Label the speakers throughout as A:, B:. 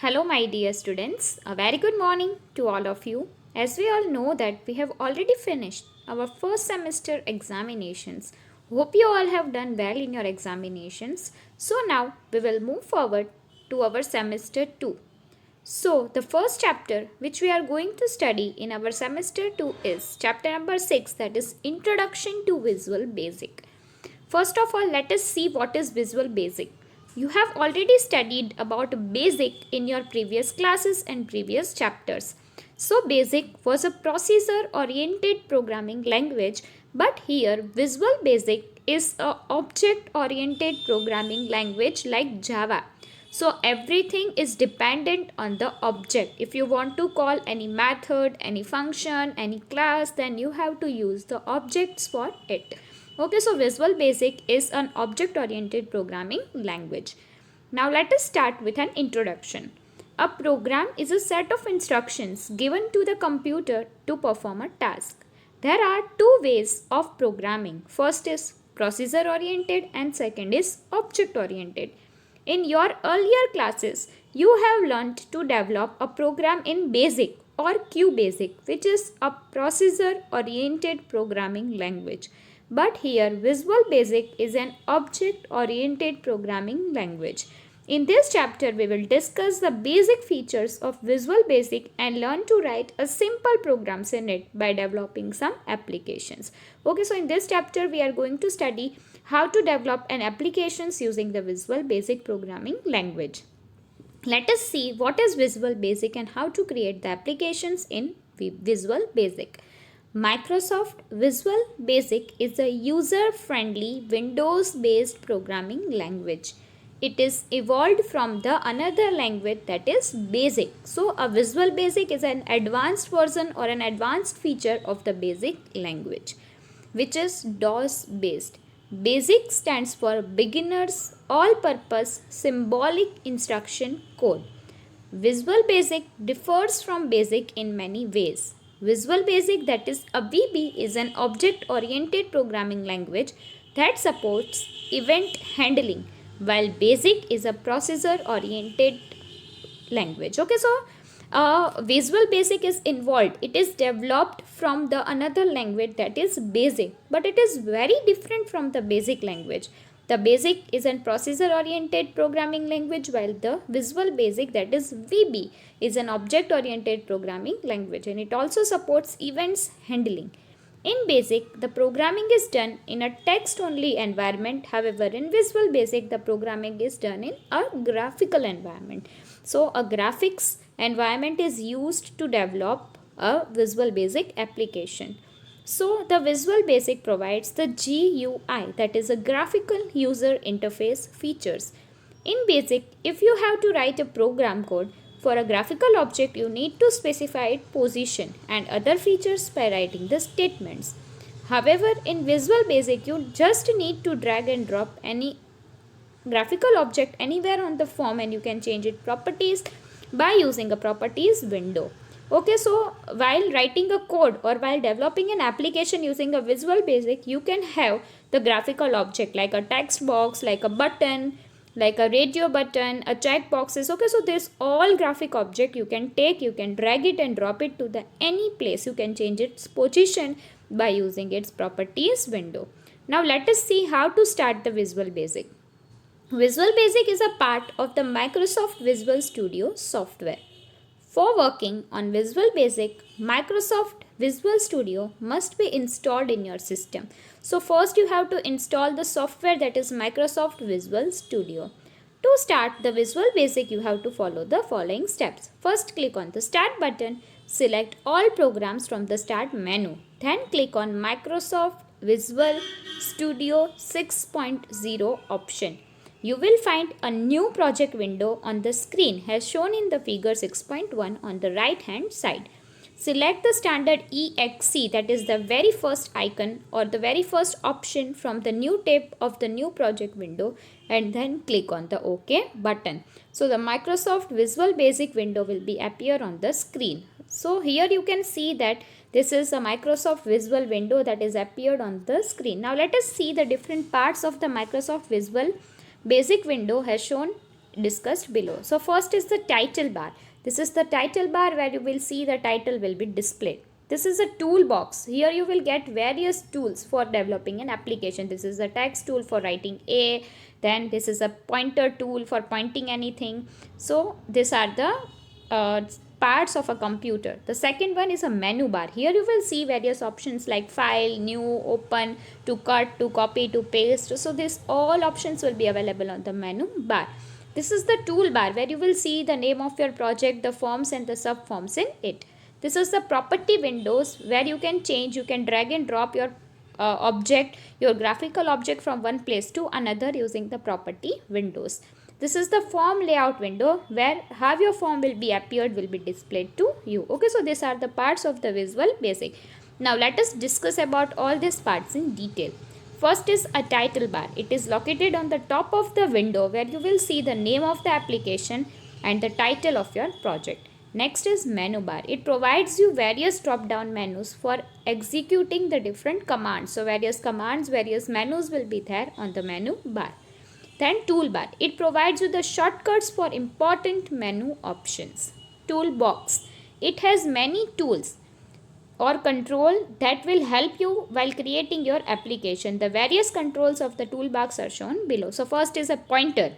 A: Hello, my dear students. A very good morning to all of you. As we all know that we have already finished our first semester examinations. Hope you all have done well in your examinations. So now we will move forward to our semester 2. So the first chapter which we are going to study in our semester 2 is chapter number 6, that is Introduction to Visual Basic. First of all, let us see what is Visual Basic. You have already studied about BASIC in your previous classes and previous chapters. So BASIC was a procedure-oriented programming language, but here Visual Basic is a object-oriented programming language like Java. So everything is dependent on the object. If you want to call any method, any function, any class, then you have to use the objects for it. Okay, so Visual Basic is an object-oriented programming language. Now let us start with an introduction. A program is a set of instructions given to the computer to perform a task. There are two ways of programming. First is procedure-oriented and second is object-oriented. In your earlier classes, you have learnt to develop a program in BASIC or QBasic, which is a procedure-oriented programming language. But here Visual Basic is an object-oriented programming language. In this chapter, we will discuss the basic features of Visual Basic and learn to write a simple programs in it by developing some applications. Okay, so in this chapter, we are going to study how to develop an applications using the Visual Basic programming language. Let us see what is Visual Basic and how to create the applications in Visual Basic. Microsoft Visual Basic is a user-friendly Windows-based programming language. It is evolved from the another language, that is BASIC. So a Visual Basic is an advanced version or an advanced feature of the BASIC language, which is DOS based. BASIC stands for Beginner's All-Purpose Symbolic Instruction Code. Visual Basic differs from BASIC in many ways. Visual Basic, that is a VB, is an object-oriented programming language that supports event handling, while BASIC is a procedure-oriented language. Okay, so Visual Basic is involved. It is developed from the another language, that is BASIC, but it is very different from the BASIC language. The BASIC is a procedure-oriented programming language, while the Visual Basic, that is VB, is an object-oriented programming language, and it also supports events handling. In BASIC, the programming is done in a text-only environment. However, in Visual Basic, the programming is done in a graphical environment. So, a graphics environment is used to develop a Visual Basic application. So, the Visual Basic provides the GUI, that is a graphical user interface features. In BASIC, if you have to write a program code for a graphical object, you need to specify its position and other features by writing the statements. However, in Visual Basic, you just need to drag and drop any graphical object anywhere on the form and you can change its properties by using a properties window. Okay, so while writing a code or while developing an application using a Visual Basic, you can have the graphical object like a text box, like a button, like a radio button, a check boxes. Okay, so this all graphic object you can take, you can drag it and drop it to the any place. You can change its position by using its properties window. Now let us see how to start the Visual Basic. Visual Basic is a part of the Microsoft Visual Studio software. For working on Visual Basic, Microsoft Visual Studio must be installed in your system. So first you have to install the software, that is Microsoft Visual Studio. To start the Visual Basic, you have to follow the following steps. First, click on the Start button. Select all programs from the Start menu. Then click on Microsoft Visual Studio 6.0 option. You will find a new project window on the screen as shown in the figure 6.1 on the right hand side. Select the standard EXE, that is the very first icon or the very first option from the new tab of the new project window, and then click on the OK button. So the Microsoft Visual Basic window will be appear on the screen. So here you can see that this is a Microsoft Visual window that is appeared on the screen. Now let us see the different parts of the Microsoft Visual Basic window as shown discussed below. So first is the title bar. This is the title bar where you will see the title will be displayed. This is a toolbox. Here you will get various tools for developing an application. This is the text tool for writing A. Then this is a pointer tool for pointing anything. So these are the parts of a computer. The second one is a menu bar. Here you will see various options like file, new, open, to cut, to copy, to paste. So these all options will be available on the menu bar. This is the toolbar where you will see the name of your project, the forms and the subforms in it. This is the property windows where you can change, you can drag and drop your object, your graphical object from one place to another using the property windows. This is the form layout window where how your form will be appeared will be displayed to you. Okay, so these are the parts of the Visual Basic. Now let us discuss about all these parts in detail. First is a title bar. It is located on the top of the window where you will see the name of the application and the title of your project. Next is menu bar. It provides you various drop down menus for executing the different commands. So various commands, various menus will be there on the menu bar. Then toolbar. It provides you the shortcuts for important menu options. Toolbox. It has many tools or control that will help you while creating your application. The various controls of the toolbox are shown below. So first is a pointer.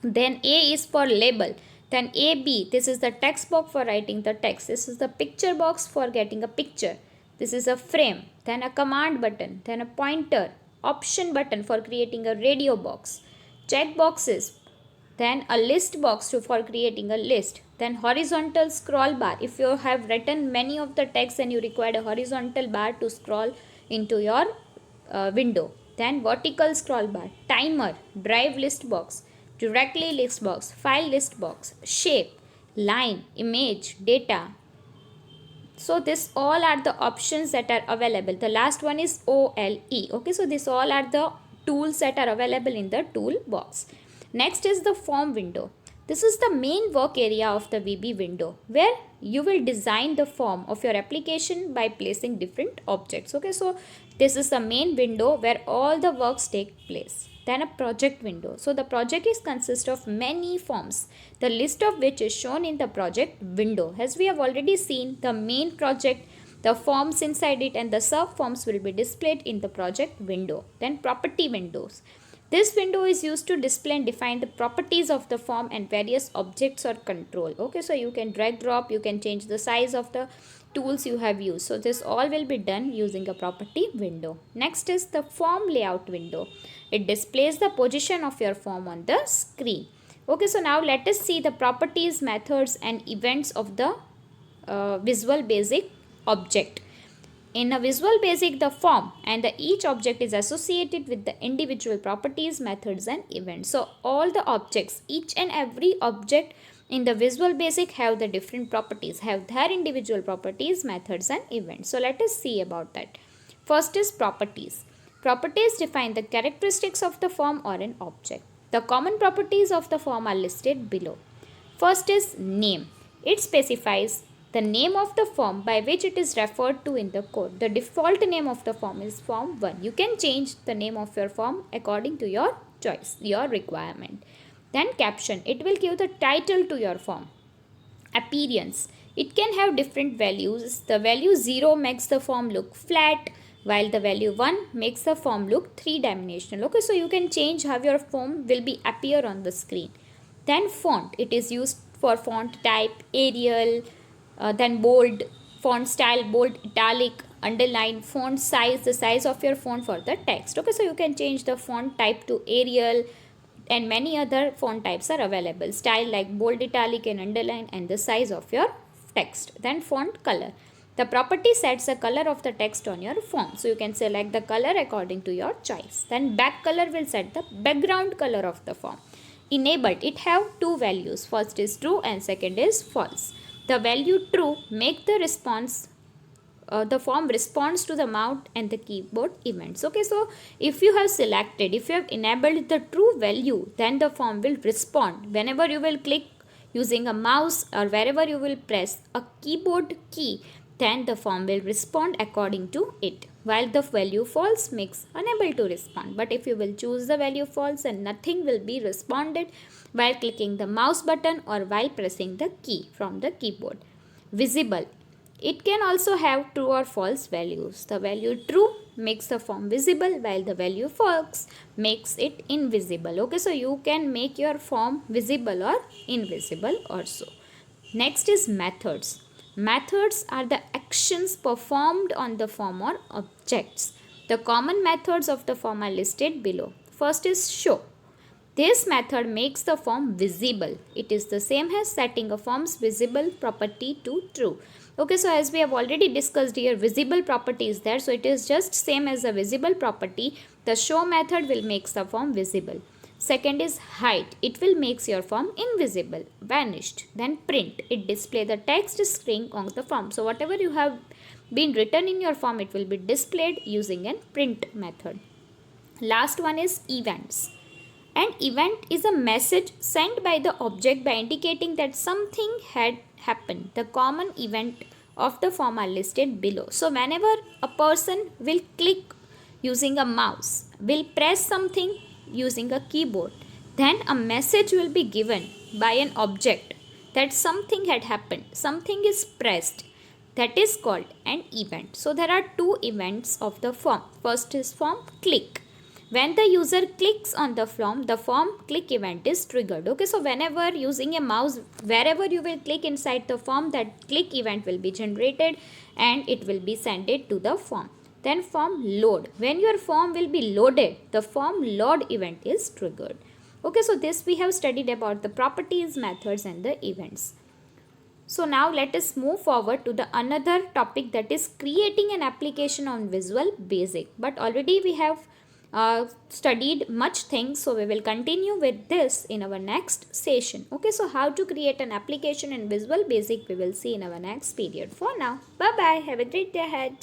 A: Then A is for label. Then AB, this is the text box for writing the text. This is the picture box for getting a picture. This is a frame. Then a command button. Then a pointer. Option button for creating a radio box. Check boxes. Then a list box for creating a list. Then horizontal scroll bar. If you have written many of the text and you require a horizontal bar to scroll into your window. Then vertical scroll bar. Timer. Drive list box. Directly list box, file list box, shape, line, image, data. So this all are the options that are available. The last one is OLE. Okay, so this all are the tools that are available in the toolbox. Next is the form window. This is the main work area of the VB window where you will design the form of your application by placing different objects. Okay, so this is the main window where all the works take place. Then a project window. So the project is consist of many forms, the list of which is shown in the project window. As we have already seen, the main project, the forms inside it and the subforms will be displayed in the project window. Then property windows. This window is used to display and define the properties of the form and various objects or control. Okay, so you can drag drop, you can change the size of the tools you have used. So this all will be done using a property window. Next is the form layout window. It displays the position of your form on the screen. Okay, so now let us see the properties, methods and events of the Visual Basic object. In a Visual Basic, the form and each object is associated with the individual properties, methods and events. So all the objects, each and every object in the Visual Basic have the different properties, have their individual properties, methods and events. So let us see about that. First is properties. Properties define the characteristics of the form or an object. The common properties of the form are listed below. First is name. It specifies the name of the form by which it is referred to in the code. The default name of the form is form 1. You can change the name of your form according to your choice, your requirement. Then caption. It will give the title to your form. Appearance. It can have different values. The value 0 makes the form look flat, while the value 1 makes the form look 3-dimensional. Okay, so you can change how your form will be appear on the screen. Then font. It is used for font type, Arial, then bold, font style, bold, italic, underline, font size, the size of your font for the text. Okay, so you can change the font type to Arial and many other font types are available. Style like bold, italic and underline and the size of your text. Then font color. The property sets the color of the text on your form. So you can select the color according to your choice. Then back color will set the background color of the form. Enabled. It have two values. First is true and second is false. The value true make the response, the form responds to the mouse and the keyboard events. Okay, so if you have selected, if you have enabled the true value, then the form will respond. Whenever you will click using a mouse or wherever you will press a keyboard key, then the form will respond according to it. While the value false makes unable to respond. But if you will choose the value false, and nothing will be responded while clicking the mouse button or while pressing the key from the keyboard. Visible. It can also have true or false values. The value true makes the form visible while the value false makes it invisible. Okay, so you can make your form visible or invisible also. Next is methods. Methods are the actions performed on the form or objects. The common methods of the form are listed below. First is show. This method makes the form visible. It is the same as setting a form's visible property to true. Okay, so as we have already discussed here, visible property is there. So it is just same as a visible property. The show method will make the form visible. Second is hide. It will make your form invisible, vanished. Then print. It display the text string on the form. So whatever you have been written in your form, it will be displayed using a print method. Last one is events. An event is a message sent by the object by indicating that something had happened. The common event of the form are listed below. So whenever a person will click using a mouse, will press something using a keyboard, then a message will be given by an object that something had happened, something is pressed. That is called an event. So there are two events of the form. First is form click. When the user clicks on the form click event is triggered. Okay, so whenever using a mouse, wherever you will click inside the form, that click event will be generated and it will be sent it to the form. Then form load. When your form will be loaded, the form load event is triggered. Okay, so this we have studied about the properties, methods and the events. So now let us move forward to the another topic, that is creating an application on Visual Basic. But already we have studied much things, so we will continue with this in our next session. Okay, so how to create an application in Visual Basic we will see in our next period. For now, bye bye, have a great day ahead.